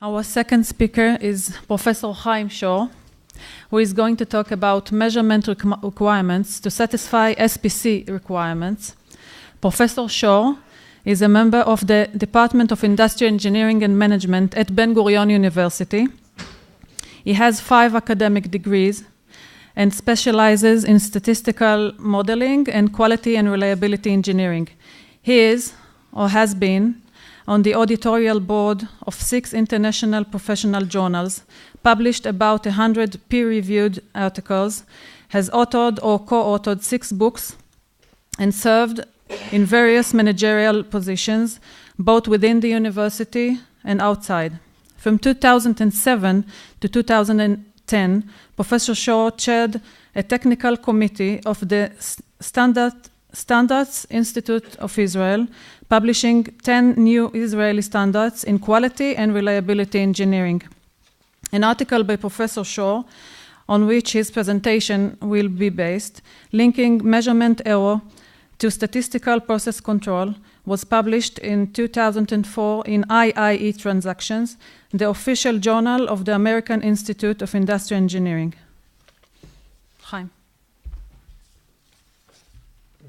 Our second speaker is Professor Chaim, who is going to talk about measurement requirements to satisfy SPC requirements. Professor Shor is a member of the Department of Industrial Engineering and Management at Gorion University. He has 5 academic degrees and specializes in statistical modeling and quality and reliability engineering. He is, or has been, on the editorial board of 6 international professional journals, published about 100 peer-reviewed articles, has authored or co-authored 6 books, and served in various managerial positions, both within the university and outside. From 2007 to 2010, Professor Shor chaired a technical committee of the Standards Institute of Israel, publishing 10 new Israeli standards in quality and reliability engineering. An article by Professor Shor, on which his presentation will be based, linking measurement error to statistical process control, was published in 2004 in IIE Transactions, the official journal of the American Institute of Industrial Engineering. Chaim.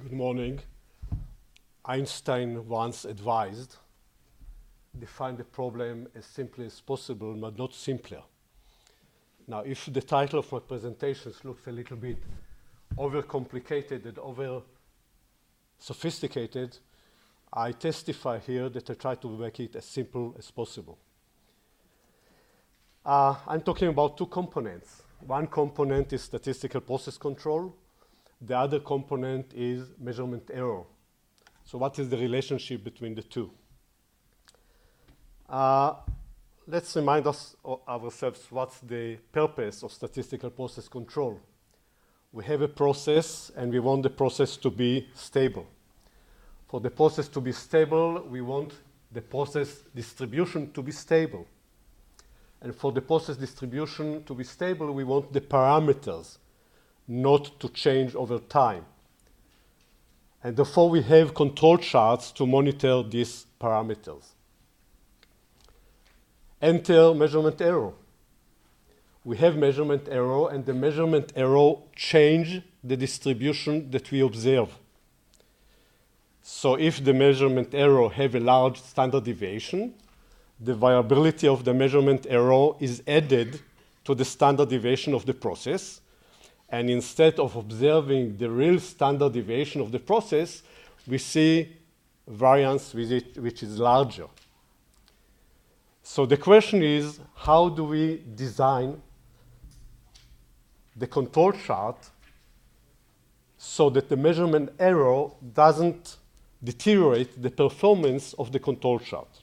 Good morning. Einstein once advised, define the problem as simply as possible, but not simpler. Now, if the title of my presentations looks a little bit overcomplicated and over-sophisticated, I testify here that I try to make it as simple as possible. I'm talking about 2 components. One component is statistical process control. The other component is measurement error. So what is the relationship between the 2? Let's remind ourselves what's the purpose of statistical process control. We have a process and we want the process to be stable. For the process to be stable, we want the process distribution to be stable. And for the process distribution to be stable, we want the parameters not to change over time. And therefore, we have control charts to monitor these parameters. Enter measurement error. We have measurement error, and the measurement error change the distribution that we observe. So if the measurement error have a large standard deviation, the variability of the measurement error is added to the standard deviation of the process. And instead of observing the real standard deviation of the process, we see variance with it which is larger. So the question is, how do we design the control chart so that the measurement error doesn't deteriorate the performance of the control chart?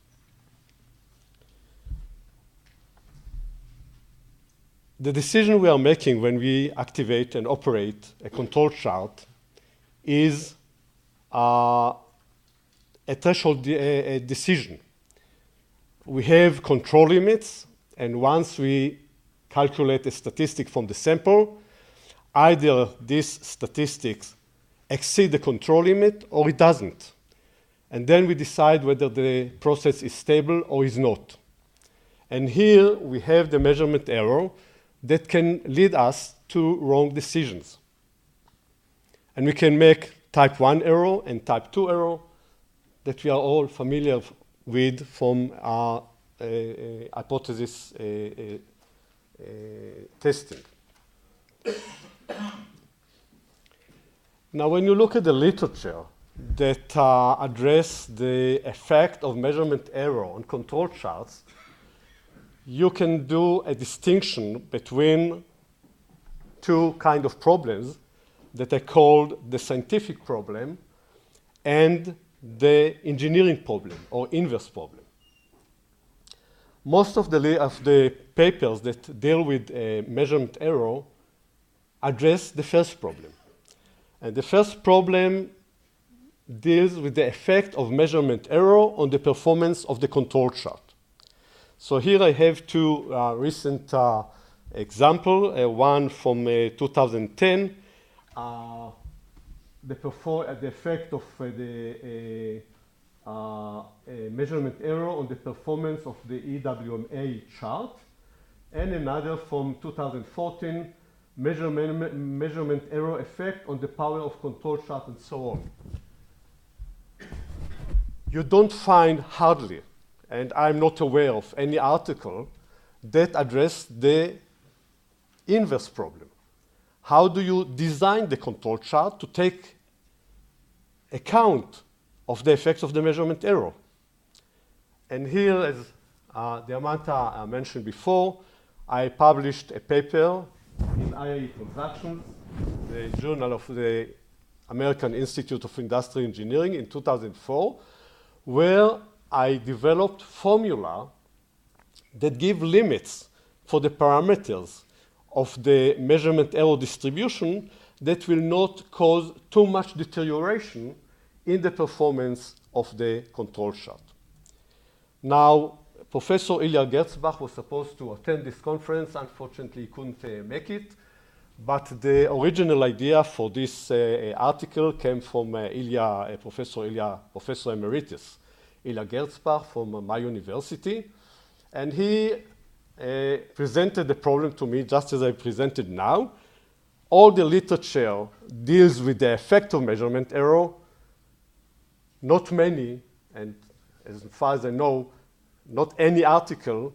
The decision we are making when we activate and operate a control chart is a threshold decision. We have control limits, and once we calculate a statistic from the sample, either these statistics exceed the control limit or it doesn't. And then we decide whether the process is stable or is not. And here we have the measurement error that can lead us to wrong decisions. And we can make type 1 error and type 2 error that we are all familiar with from our hypothesis testing. Now, when you look at the literature that address the effect of measurement error on control charts, you can do a distinction between 2 kinds of problems that are called the scientific problem and the engineering problem or inverse problem. Most of the papers that deal with measurement error address the first problem. And the first problem deals with the effect of measurement error on the performance of the control chart. So here I have 2 recent examples, one from 2010, the effect of the a measurement error on the performance of the EWMA chart, and another from 2014, measurement error effect on the power of control chart, and so on. You don't find hardly, and I'm not aware of any article that address the inverse problem. How do you design the control chart to take account of the effects of the measurement error? And here, as Diamanta mentioned before, I published a paper in IAE Transactions, the Journal of the American Institute of Industrial Engineering in 2004, where I developed formula that give limits for the parameters of the measurement error distribution that will not cause too much deterioration in the performance of the control chart. Now, Professor Ilya Gerzbach was supposed to attend this conference. Unfortunately, he couldn't make it. But the original idea for this article came from Professor Emeritus Ilya Gerzbach from my university. And he presented the problem to me just as I presented now. All the literature deals with the effect of measurement error. Not many, and as far as I know, not any article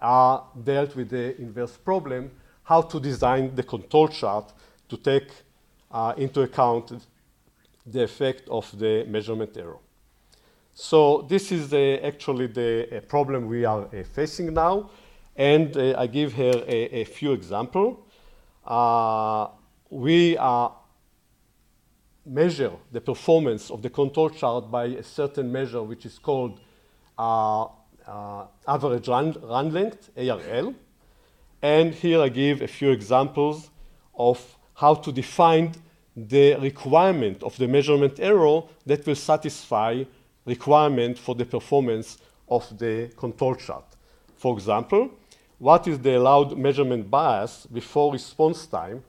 dealt with the inverse problem, how to design the control chart to take into account the effect of the measurement error. So this is actually the problem we are facing now. And I give here a few examples. We measure the performance of the control chart by a certain measure which is called average run length, ARL. And here I give a few examples of how to define the requirement of the measurement error that will satisfy requirement for the performance of the control chart. For example, what is the allowed measurement bias before response time,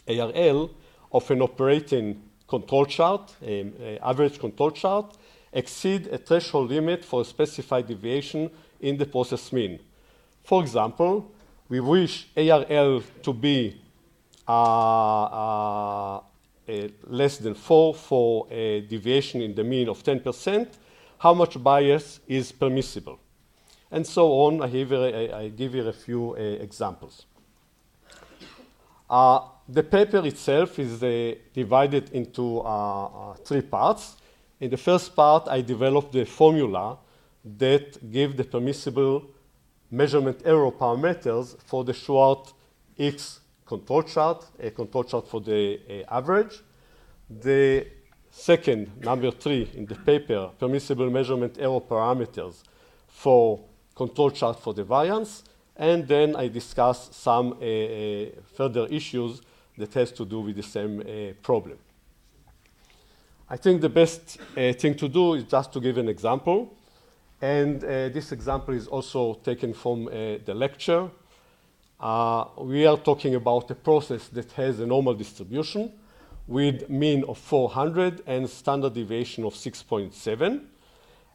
ARL, of an operating control chart, average control chart, exceed a threshold limit for a specified deviation in the process mean. For example, we wish ARL to be less than 4 for a deviation in the mean of 10%. How much bias is permissible? And so on. I give here a few examples. The paper itself is divided into 3 parts. In the first part, I developed the formula that give the permissible measurement error parameters for the Schwartz X control chart, a control chart for the average. The second, number 3 in the paper, permissible measurement error parameters for control chart for the variance. And then I discuss some further issues that has to do with the same problem. I think the best thing to do is just to give an example. And this example is also taken from the lecture. We are talking about a process that has a normal distribution with mean of 400 and standard deviation of 6.7.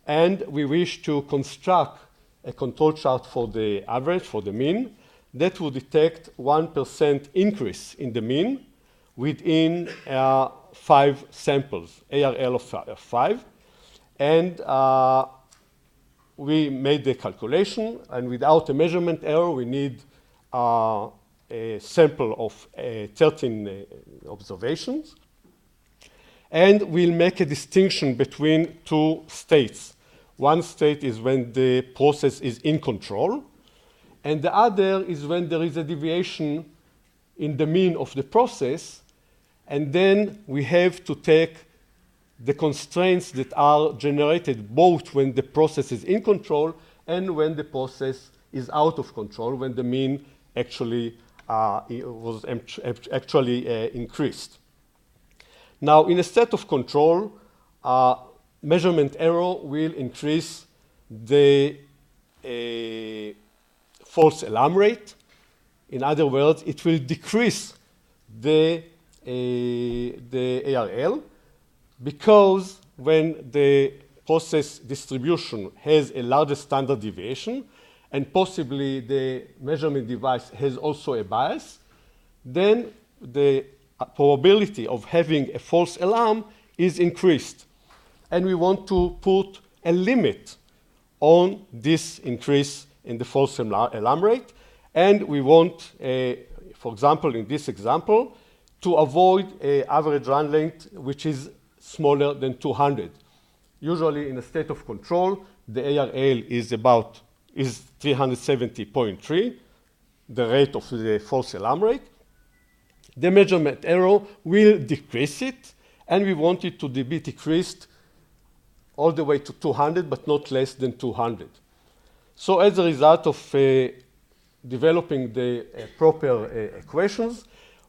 And we wish to construct a control chart for the average, for the mean, that will detect 1% increase in the mean within 5 samples, ARL of 5. And we made the calculation, and without a measurement error, we need a sample of 13 observations. And we'll make a distinction between 2 states. One state is when the process is in control, and the other is when there is a deviation in the mean of the process, and then we have to take the constraints that are generated both when the process is in control and when the process is out of control, when the mean actually was increased. Now, in a state of control, measurement error will increase the false alarm rate. In other words, it will decrease the ARL, because when the process distribution has a larger standard deviation, and possibly the measurement device has also a bias, then the probability of having a false alarm is increased. And we want to put a limit on this increase in the false alarm rate. And we want, for example, in this example, to avoid an average run length which is smaller than 200. Usually in a state of control, the ARL is 370.3, the rate of the false alarm rate. The measurement error will decrease it, and we want it to be decreased all the way to 200, but not less than 200. So as a result of developing the proper equations,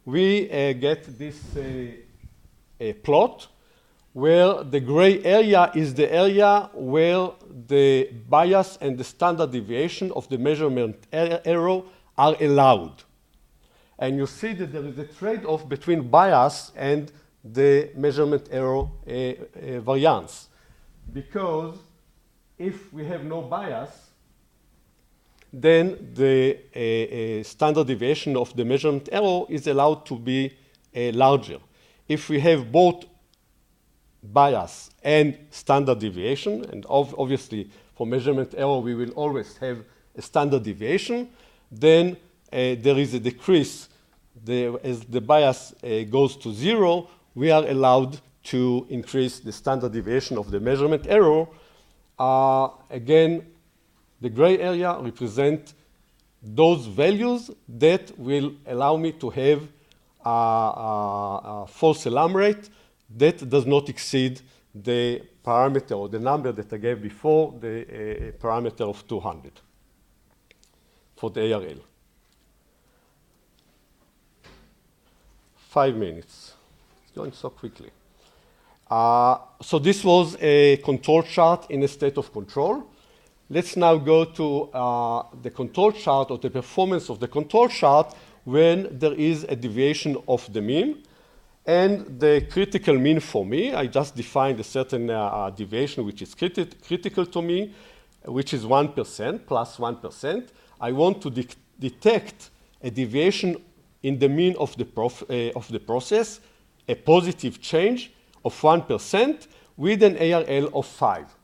we get this plot where the gray area is the area where the bias and the standard deviation of the measurement error are allowed. And you see that there is a trade-off between bias and the measurement error variance. Because if we have no bias, then the standard deviation of the measurement error is allowed to be larger. If we have both bias and standard deviation, and obviously for measurement error we will always have a standard deviation, then there is a decrease. As the bias goes to 0, we are allowed to increase the standard deviation of the measurement error. Again, the gray area represents those values that will allow me to have a false alarm rate that does not exceed the parameter or the number that I gave before, the parameter of 200 for the ARL. 5 minutes. It's going so quickly. So this was a control chart in a state of control. Let's now go to the control chart or the performance of the control chart when there is a deviation of the mean. And the critical mean for me, I just defined a certain deviation which is critical to me, which is 1%, plus 1%. I want to detect a deviation in the mean of the process, a positive change of 1% with an ARL of 5.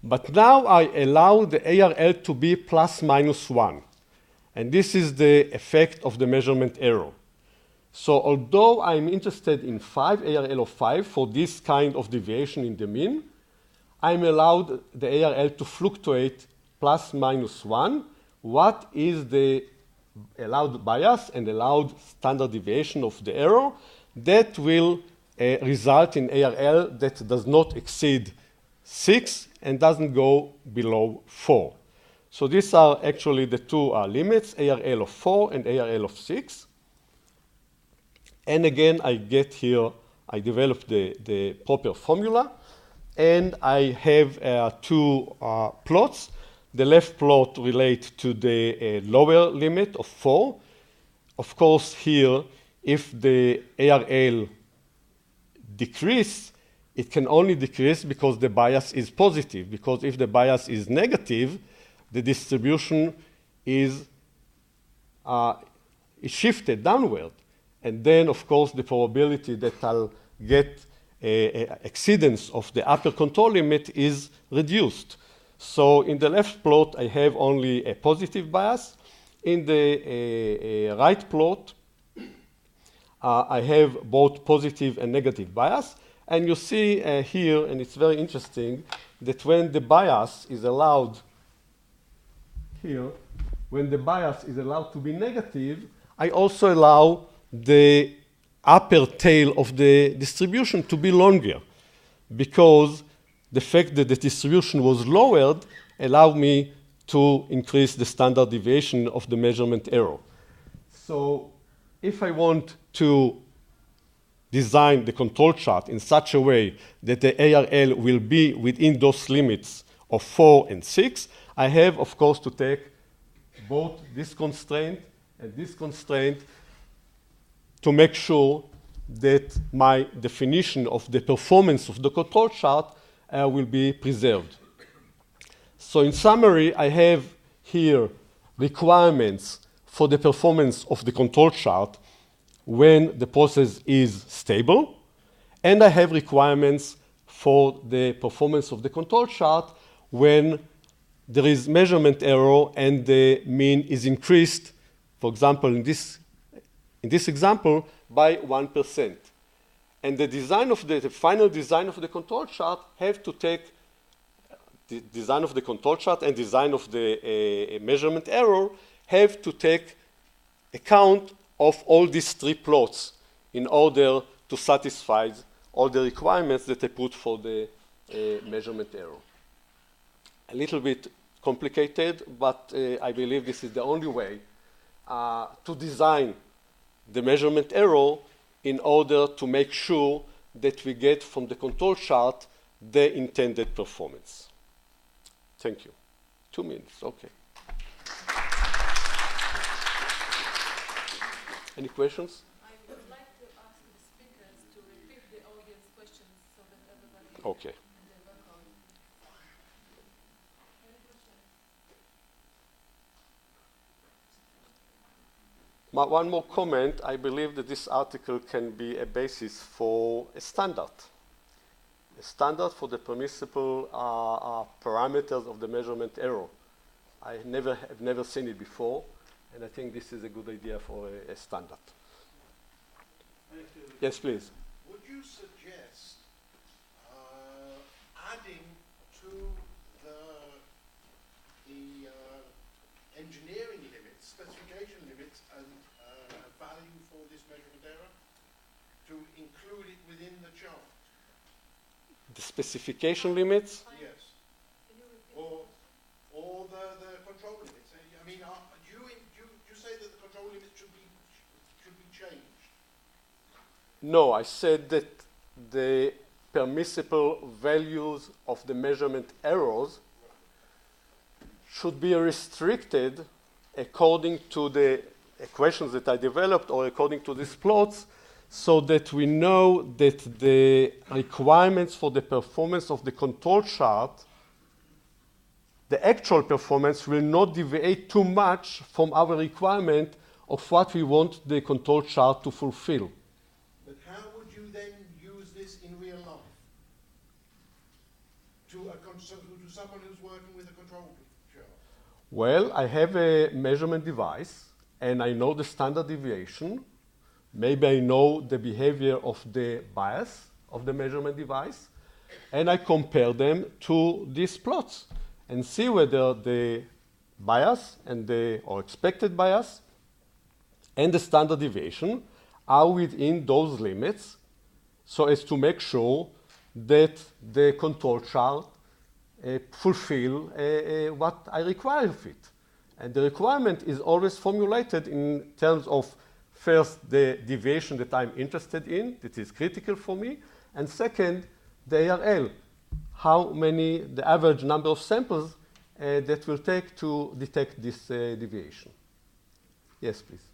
But now I allow the ARL to be plus minus 1. And this is the effect of the measurement error. So although I'm interested in 5, ARL of 5, for this kind of deviation in the mean, I'm allowed the ARL to fluctuate plus minus 1. What is the allowed bias and allowed standard deviation of the error? That will result in ARL that does not exceed 6 and doesn't go below 4. So these are actually the two limits, ARL of 4 and ARL of 6. And again, I get here, I developed the proper formula, and I have two plots. The left plot relates to the lower limit of 4. Of course, here, if the ARL decrease, it can only decrease because the bias is positive. Because if the bias is negative, the distribution is shifted downward. And then, of course, the probability that I'll get exceedance of the upper control limit is reduced. So in the left plot, I have only a positive bias. In the right plot, I have both positive and negative bias. And you see here, and it's very interesting, that when the bias is allowed here, when the bias is allowed to be negative, I also allow the upper tail of the distribution to be longer, because the fact that the distribution was lowered allowed me to increase the standard deviation of the measurement error. So if I want to design the control chart in such a way that the ARL will be within those limits of 4 and 6, I have, of course, to take both this constraint and this constraint to make sure that my definition of the performance of the control chart will be preserved. So in summary, I have here requirements for the performance of the control chart when the process is stable, and I have requirements for the performance of the control chart when there is measurement error and the mean is increased, for example, in this example, by 1%. And the design of the final design of the control chart have to take the design of the control chart and design of the measurement error have to take account of all these three plots in order to satisfy all the requirements that I put for the measurement error. A little bit complicated, but I believe this is the only way to design the measurement error in order to make sure that we get from the control chart the intended performance. Thank you. 2 minutes, okay. Any questions? I would like to ask the speakers to repeat the audience questions so that everybody Okay. can record. Any questions? One more comment. I believe that this article can be a basis for a standard for the permissible parameters of the measurement error. I have never seen it before, and I think this is a good idea for a standard. Yes, please. Would you suggest adding to the engineering limits, specification limits, and value for this measurement error to include it within the chart? The specification limits? Yes. Or the control limits. I mean, do you say that the control limits should be changed? No, I said that the permissible values of the measurement errors should be restricted according to the equations that I developed or according to these plots, so that we know that the requirements for the performance of the control chart, the actual performance will not deviate too much from our requirement of what we want the control chart to fulfill. But how would you then use this in real life? To someone who's working with a control chart? Well, I have a measurement device, and I know the standard deviation. Maybe I know the behavior of the bias of the measurement device, and I compare them to these plots and see whether the bias or expected bias and the standard deviation are within those limits, so as to make sure that the control chart fulfill what I require of it. And the requirement is always formulated in terms of first, the deviation that I'm interested in, that is critical for me, and second, the ARL, the average number of samples that will take to detect this deviation. Yes, please.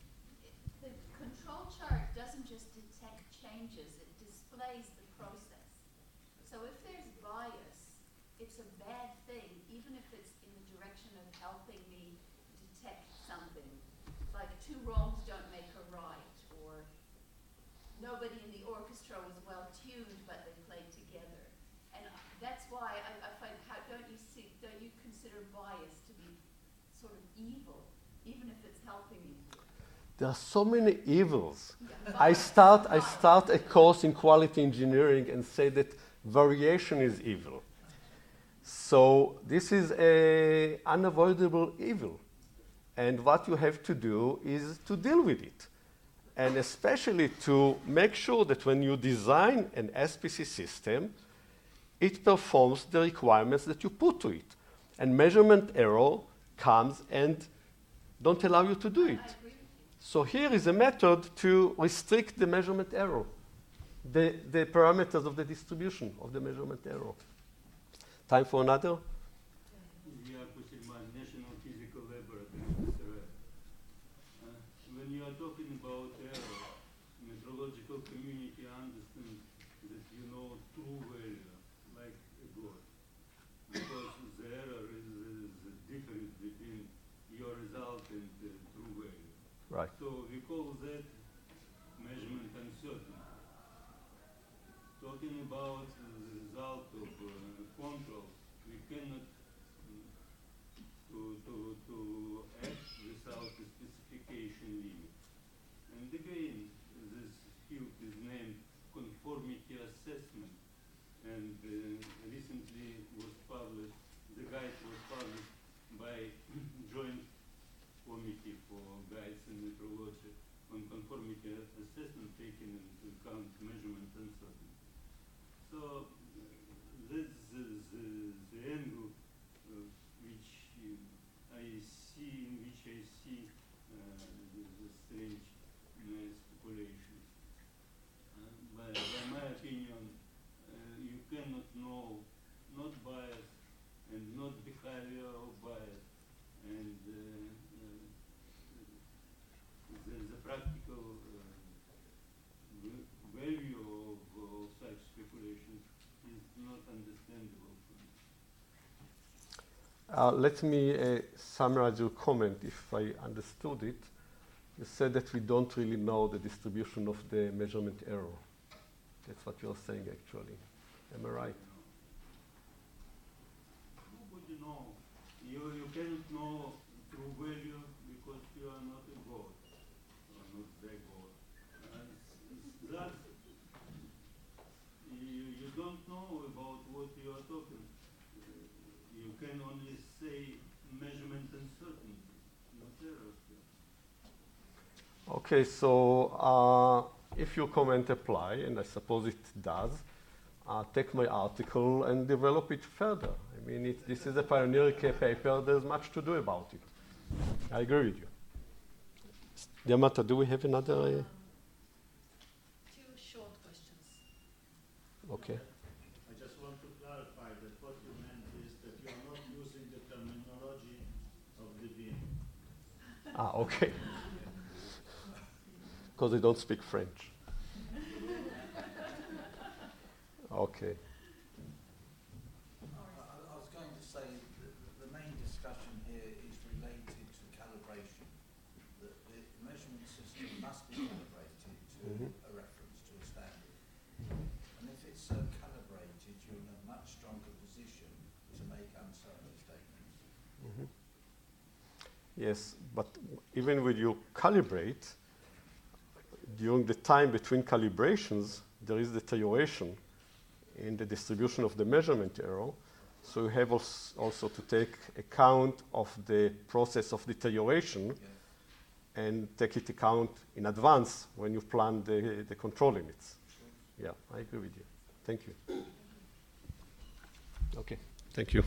The control chart doesn't just detect changes, it displays the process. So if there's bias, it's a bad thing, even if it's in the direction of helping me detect something. Like two wrongs don't make a right, or nobody in the orchestra was well tuned, but they played together. And that's why I find, don't you consider bias to be sort of evil, even if it's helping you? There are so many evils. Yeah. I start a course in quality engineering and say that variation is evil. So this is an unavoidable evil. And what you have to do is to deal with it. And especially to make sure that when you design an SPC system, it performs the requirements that you put to it. And measurement error comes and don't allow you to do it. So here is a method to restrict the measurement error, the parameters of the distribution of the measurement error. Time for another? When you are talking about error, metrological community understands that you know true value, like a God. understandable for me. Let me summarize your comment if I understood it. You said that we don't really know the distribution of the measurement error. That's what you're saying actually. Am I right? How would you know? You cannot know true value because you are not a God. You are not the God. That you don't know about what you are talking. You can only say measurement uncertainty, not error. Okay, so if your comment apply, and I suppose it does, take my article and develop it further. I mean, this is a pioneering paper. There's much to do about it. I agree with you. Diamata, do we have another? Two short questions. Okay. I just want to clarify that what you meant is that you are not using the terminology of the VM. Okay. Because they don't speak French. Okay. I was going to say that the main discussion here is related to calibration. That the measurement system must be calibrated to a reference, to a standard. And if it's so calibrated, you're in a much stronger position to make uncertain statements. Yes, but even when you calibrate, during the time between calibrations, there is deterioration in the distribution of the measurement error. So you have also to take account of the process of deterioration and take it account in advance when you plan the control limits. Yeah, I agree with you. Thank you. Okay, thank you.